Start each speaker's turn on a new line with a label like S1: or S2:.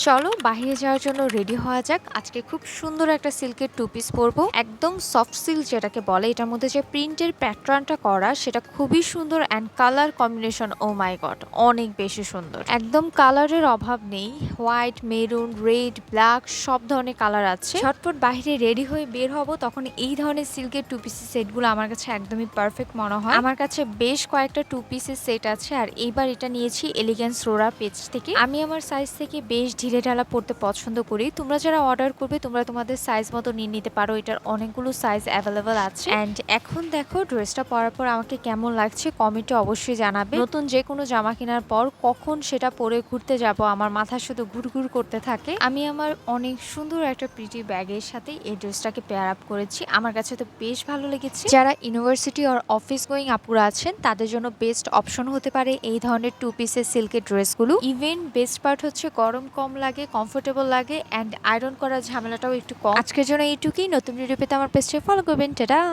S1: চলো বাহিরে যাওয়ার জন্য রেডি হওয়া যাক। আজকে খুব সুন্দর একটা সিল্কের টু পিস পরবো, একদম সফট সিল্ক যেটাকে বলে। এটার মধ্যে যে প্রিন্টের প্যাটার্নটা করা সেটা খুবই সুন্দর, and colour combination oh my god অনেক বেশি সুন্দর। একদম কালারের অভাব নেই, হোয়াইট, মেরুন, রেড, ব্ল্যাক সব ধরনের কালার আছে। ঝটপট বাহিরে রেডি হয়ে বের হব, তখন এই ধরনের সিল্কের টু পিসের সেটগুলো আমার কাছে একদমই পারফেক্ট মনে হয়। আমার কাছে বেশ কয়েকটা টু পিসের সেট আছে, আর এইবার এটা নিয়েছি এলিগেন্স রোরা পেজ থেকে। আমি আমার সাইজ থেকে বেশ ঢিলে ঢালা পড়তে পছন্দ করি। তোমরা যারা অর্ডার করবে তোমরা তোমাদের সাইজ মতো নিয়ে নিতে পারো, এটার অনেকগুলো সাইজ অ্যাভেলেবেল আছে। অ্যান্ড এখন দেখো ড্রেসটা পরার পর আমাকে কেমন লাগছে কমেন্টে অবশ্যই জানাবে। নতুন যে কোনো জামা কেনার পর কখন সেটা পরে ঘুরতে যাব আমার মাথা শুধু ঘুরঘুর করতে থাকে। আমি আমার অনেক সুন্দর একটা প্রিটি ব্যাগের সাথে এই ড্রেসটাকে পেয়ার আপ করেছি, আমার কাছে তো বেশ ভালো লেগেছে। যারা ইউনিভার্সিটি আর অফিস গোয়িং আপুরা আছেন তাদের জন্য বেস্ট অপশন হতে পারে এই ধরনের টু পিসের সিল্কের ড্রেসগুলো। ইভেন বেস্ট পার্ট হচ্ছে গরম কম লাগে, কমফোর্টেবল লাগে, অ্যান্ড আয়রন করার ঝামেলাটাও একটু কম। আজকের জন্য এইটুকুই। নতুন ভিডিও পেতে আমার পেজটা ফলো করবেন। টাটা।